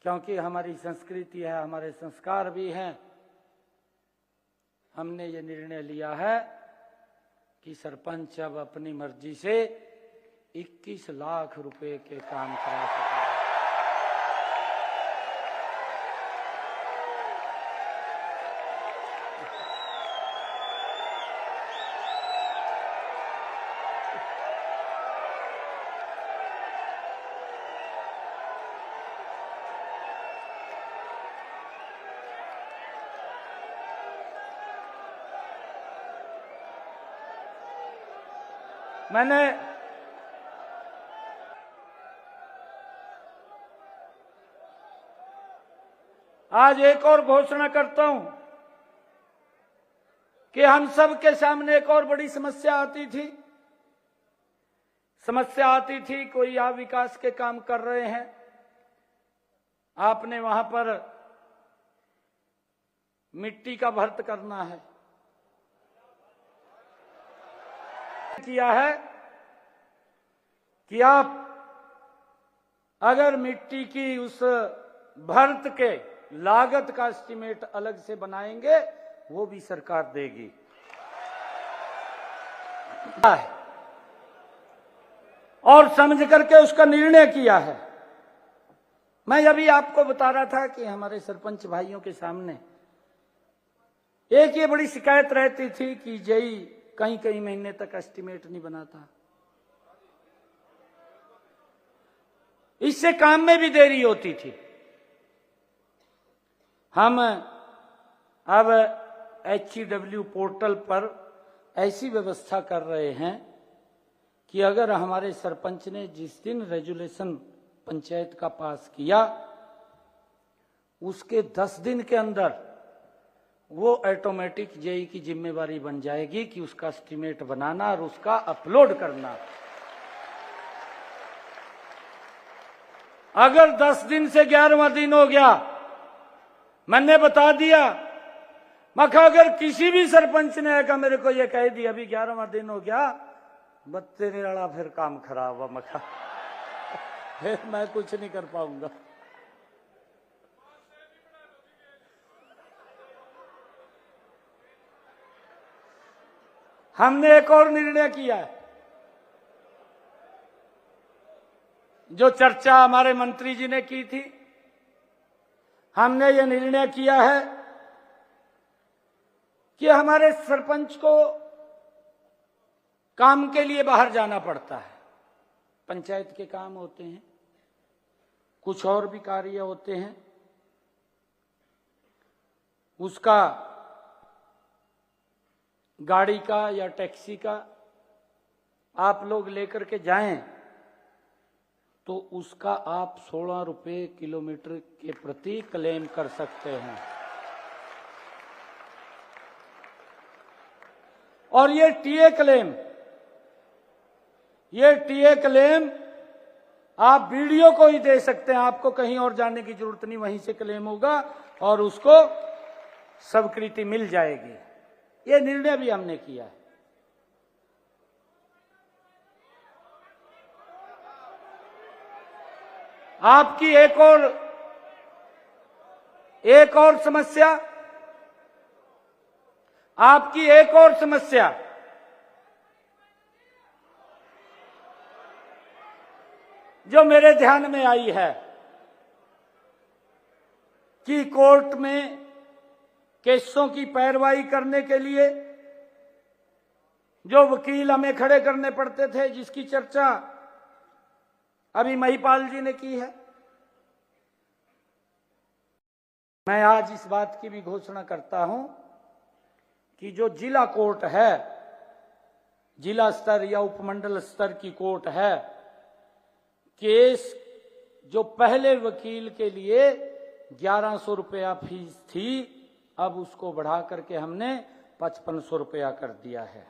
क्योंकि हमारी संस्कृति है, हमारे संस्कार भी हैं। हमने ये निर्णय लिया है कि सरपंच अब अपनी मर्जी से 21 लाख रुपए के काम करा सकता है। मैंने आज एक और घोषणा करता हूं कि हम सब के सामने एक और बड़ी समस्या आती थी। कोई आप विकास के काम कर रहे हैं, आपने वहां पर मिट्टी का भर्त करना है, किया है कि आप अगर मिट्टी की उस भर्त के लागत का एस्टीमेट अलग से बनाएंगे, वो भी सरकार देगी। और समझ करके उसका निर्णय किया है। मैं अभी आपको बता रहा था कि हमारे सरपंच भाइयों के सामने एक ये बड़ी शिकायत रहती थी कि जेई कई महीने तक एस्टीमेट नहीं बनाता, इससे काम में भी देरी होती थी। हम अब HEW पोर्टल पर ऐसी व्यवस्था कर रहे हैं कि अगर हमारे सरपंच ने जिस दिन रेजुलेशन पंचायत का पास किया, उसके 10 दिन के अंदर वो ऑटोमेटिक जेई की जिम्मेवारी बन जाएगी कि उसका एस्टीमेट बनाना और उसका अपलोड करना। अगर 10 दिन से 11वां दिन हो गया, मैंने बता दिया, मखा अगर किसी भी सरपंच ने आकर मेरे को ये कह दिया अभी 11वां दिन हो गया, बत्ते निराला फिर काम खराब हुआ, मखा फिर मैं कुछ नहीं कर पाऊंगा। हमने एक और निर्णय किया है, जो चर्चा हमारे मंत्री जी ने की थी। हमने ये निर्णय किया है कि हमारे सरपंच को काम के लिए बाहर जाना पड़ता है। पंचायत के काम होते हैं, कुछ और भी कार्य होते हैं, उसका गाड़ी का या टैक्सी का आप लोग लेकर के जाएं तो उसका आप 16 रुपए किलोमीटर के प्रति क्लेम कर सकते हैं। और ये टीए क्लेम आप वीडियो को ही दे सकते हैं, आपको कहीं और जाने की जरूरत नहीं, वहीं से क्लेम होगा और उसको स्वीकृति मिल जाएगी। ये निर्णय भी हमने किया है। आपकी एक और समस्या जो मेरे ध्यान में आई है कि कोर्ट में केसों की पैरवाई करने के लिए जो वकील हमें खड़े करने पड़ते थे, जिसकी चर्चा अभी महिपाल जी ने की है, मैं आज इस बात की भी घोषणा करता हूं कि जो जिला कोर्ट है, जिला स्तर या उपमंडल स्तर की कोर्ट है, केस जो पहले वकील के लिए 1100 रुपया फीस थी, अब उसको बढ़ा करके हमने 5500 रुपया कर दिया है।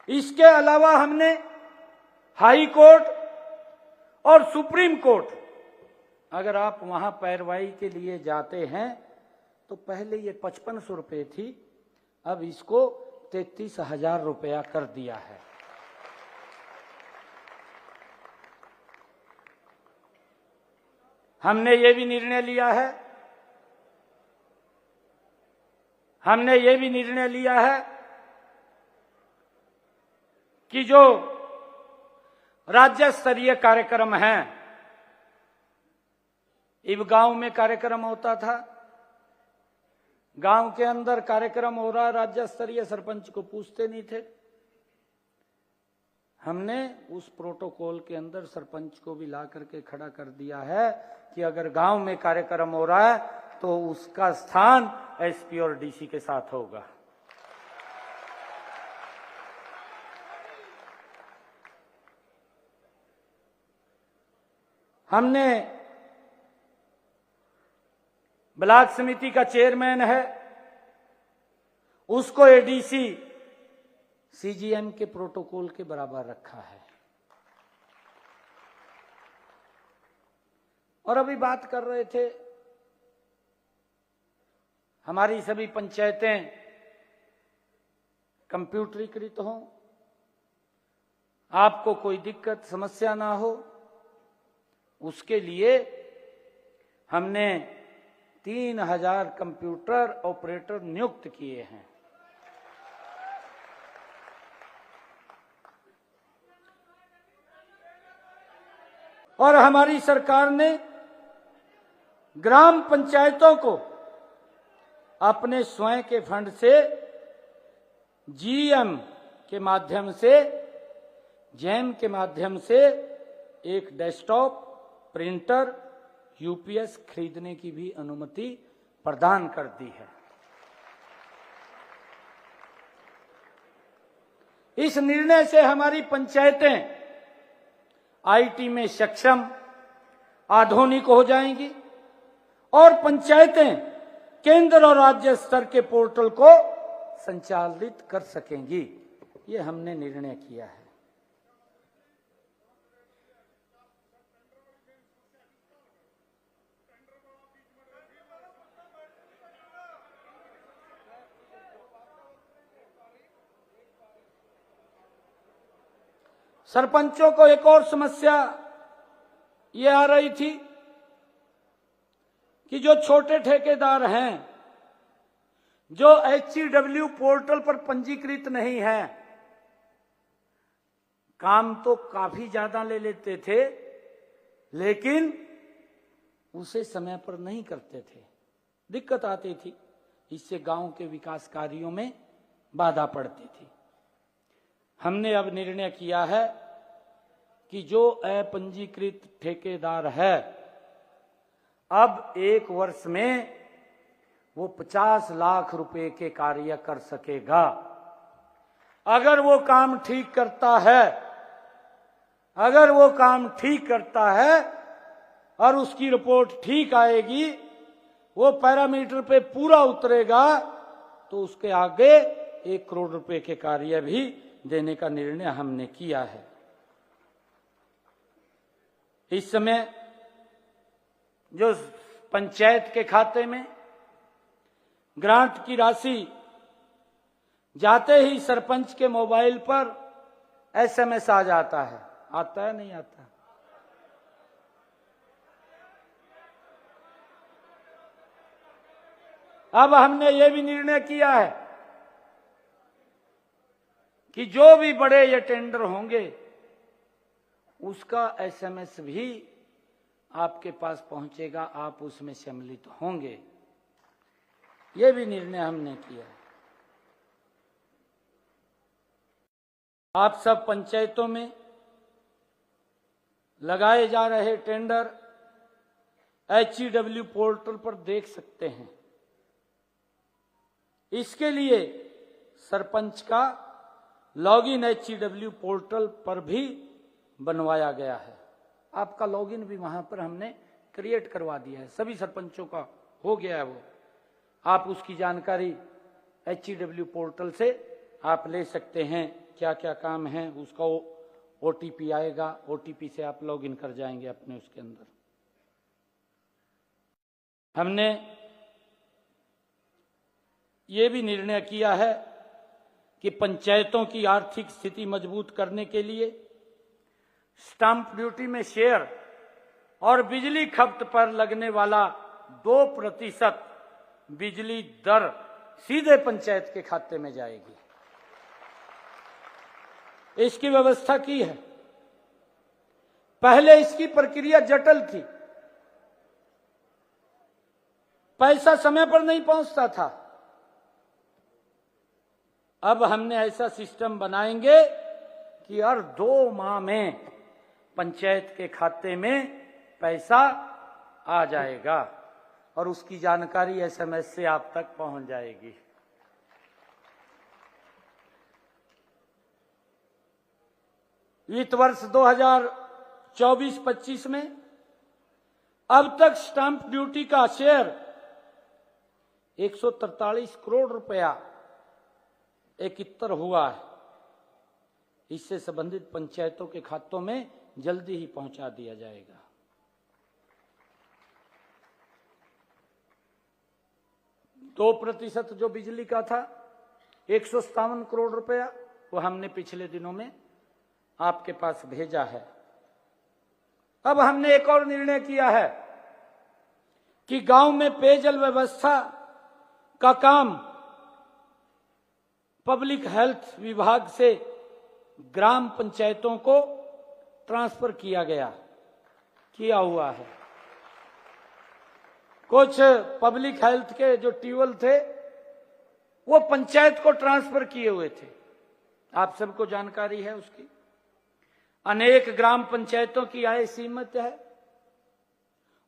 इसके अलावा हमने हाई कोर्ट और सुप्रीम कोर्ट, अगर आप वहां पैरवाई के लिए जाते हैं तो पहले ये 5500 रुपये थी, अब इसको 33,000 रुपया कर दिया है। हमने ये भी निर्णय लिया है कि जो राज्य स्तरीय कार्यक्रम हैं, इब गांव में कार्यक्रम होता था, गांव के अंदर कार्यक्रम हो रहा, राज्य स्तरीय सरपंच को पूछते नहीं थे। हमने उस प्रोटोकॉल के अंदर सरपंच को भी ला करके खड़ा कर दिया है कि अगर गांव में कार्यक्रम हो रहा है तो उसका स्थान एसपी और डीसी के साथ होगा। हमने ब्लॉक समिति का चेयरमैन है, उसको एडीसी सीजीएम के प्रोटोकॉल के बराबर रखा है। और अभी बात कर रहे थे, हमारी सभी पंचायतें कंप्यूटरीकृत हों, आपको कोई दिक्कत समस्या ना हो, उसके लिए हमने 3000 कंप्यूटर ऑपरेटर नियुक्त किए हैं। और हमारी सरकार ने ग्राम पंचायतों को अपने स्वयं के फंड से जीएम के माध्यम से, जैम के माध्यम से एक डेस्कटॉप, प्रिंटर, यूपीएस खरीदने की भी अनुमति प्रदान कर दी है। इस निर्णय से हमारी पंचायतें आईटी में सक्षम, आधुनिक हो जाएंगी और पंचायतें केंद्र और राज्य स्तर के पोर्टल को संचालित कर सकेंगी। ये हमने निर्णय किया है। सरपंचों को एक और समस्या ये आ रही थी कि जो छोटे ठेकेदार हैं, जो HCW पोर्टल पर पंजीकृत नहीं है, काम तो काफी ज्यादा ले लेते थे लेकिन उसे समय पर नहीं करते थे, दिक्कत आती थी। इससे गांव के विकास कार्यों में बाधा पड़ती थी। हमने अब निर्णय किया है कि जो अपंजीकृत ठेकेदार है, अब 1 वर्ष में वो 50 लाख रुपए के कार्य कर सकेगा। अगर वो काम ठीक करता है, और उसकी रिपोर्ट ठीक आएगी, वो पैरामीटर पे पूरा उतरेगा, तो उसके आगे 1 करोड़ रुपए के कार्य भी देने का निर्णय हमने किया है। इस समय जो पंचायत के खाते में ग्रांट की राशि जाते ही सरपंच के मोबाइल पर एसएमएस आ जाता है, आता है नहीं आता? अब हमने ये भी निर्णय किया है कि जो भी बड़े ये टेंडर होंगे उसका एसएमएस भी आपके पास पहुंचेगा, आप उसमें सम्मिलित होंगे। ये भी निर्णय हमने किया है। आप सब पंचायतों में लगाए जा रहे टेंडर HCW पोर्टल पर देख सकते हैं। इसके लिए सरपंच का लॉगिन HCW पोर्टल पर भी बनवाया गया है। आपका लॉगिन भी वहां पर हमने क्रिएट करवा दिया है, सभी सरपंचों का हो गया है वो। आप उसकी जानकारी HCW पोर्टल से आप ले सकते हैं, क्या क्या काम है, उसका OTP आएगा, OTP से आप लॉगिन कर जाएंगे अपने उसके अंदर। हमने ये भी निर्णय किया है कि पंचायतों की आर्थिक स्थिति मजबूत करने के लिए स्टाम्प ड्यूटी में शेयर और बिजली खपत पर लगने वाला 2% बिजली दर सीधे पंचायत के खाते में जाएगी। इसकी व्यवस्था की है। पहले इसकी प्रक्रिया जटिल थी, पैसा समय पर नहीं पहुंचता था। अब हमने ऐसा सिस्टम बनाएंगे कि हर 2 माह में पंचायत के खाते में पैसा आ जाएगा और उसकी जानकारी SMS से आप तक पहुंच जाएगी। वित्त वर्ष 2024-25 में अब तक स्टाम्प ड्यूटी का शेयर 143 करोड़ रुपया एकत्र हुआ है। इससे संबंधित पंचायतों के खातों में जल्दी ही पहुंचा दिया जाएगा। दो प्रतिशत जो बिजली का था 157 करोड़ रुपया, वो हमने पिछले दिनों में आपके पास भेजा है। अब हमने एक और निर्णय किया है कि गांव में पेयजल व्यवस्था का काम पब्लिक हेल्थ विभाग से ग्राम पंचायतों को ट्रांसफर किया हुआ है। कुछ पब्लिक हेल्थ के जो ट्यूबवेल थे वो पंचायत को ट्रांसफर किए हुए थे, आप सबको जानकारी है उसकी। अनेक ग्राम पंचायतों की आय सीमित है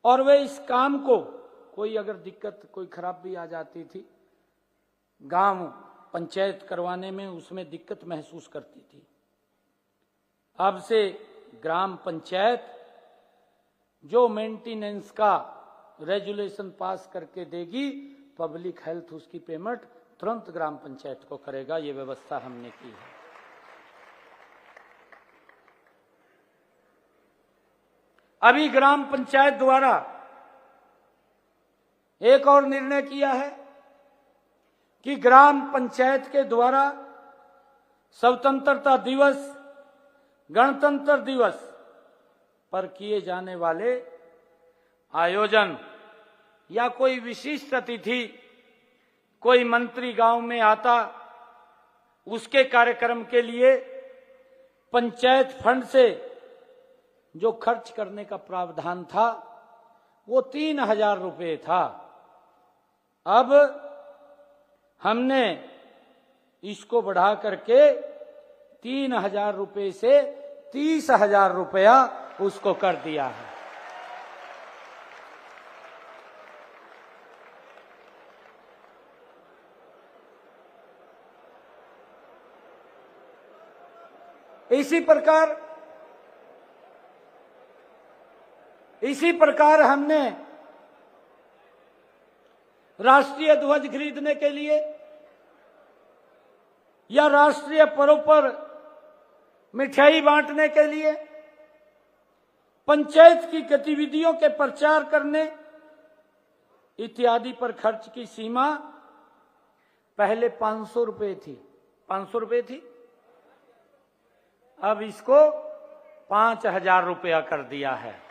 और वे इस काम को, कोई अगर दिक्कत कोई खराबी आ जाती थी, गांव पंचायत करवाने में उसमें दिक्कत महसूस करती थी। अब से ग्राम पंचायत जो मेंटेनेंस का रेजुलेशन पास करके देगी, पब्लिक हेल्थ उसकी पेमेंट तुरंत ग्राम पंचायत को करेगा। ये व्यवस्था हमने की है। अभी ग्राम पंचायत द्वारा एक और निर्णय किया है कि ग्राम पंचायत के द्वारा स्वतंत्रता दिवस, गणतंत्र दिवस पर किए जाने वाले आयोजन या कोई विशिष्ट अतिथि, कोई मंत्री गांव में आता, उसके कार्यक्रम के लिए पंचायत फंड से जो खर्च करने का प्रावधान था वो 3,000 रुपये था। अब हमने इसको बढ़ा करके 3,000 रुपये से 30,000 रुपया उसको कर दिया है। इसी प्रकार हमने राष्ट्रीय ध्वज खरीदने के लिए या राष्ट्रीय पर्व पर मिठाई बांटने के लिए, पंचायत की गतिविधियों के प्रचार करने इत्यादि पर खर्च की सीमा पहले 500 रुपये थी। 500 रुपये थी, अब इसको 5,000 रुपया कर दिया है।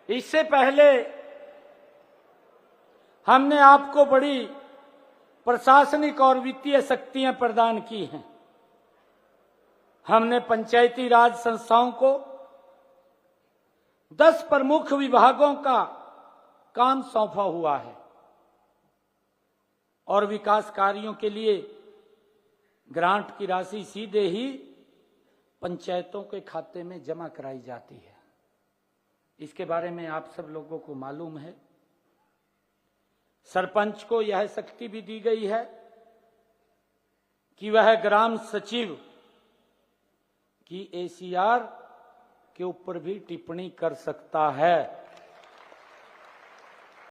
इससे पहले हमने आपको बड़ी प्रशासनिक और वित्तीय शक्तियां प्रदान की हैं। हमने पंचायती राज संस्थाओं को 10 प्रमुख विभागों का काम सौंपा हुआ है और विकास कार्यों के लिए ग्रांट की राशि सीधे ही पंचायतों के खाते में जमा कराई जाती है। इसके बारे में आप सब लोगों को मालूम है। सरपंच को यह शक्ति भी दी गई है कि वह ग्राम सचिव की ACR के ऊपर भी टिप्पणी कर सकता है।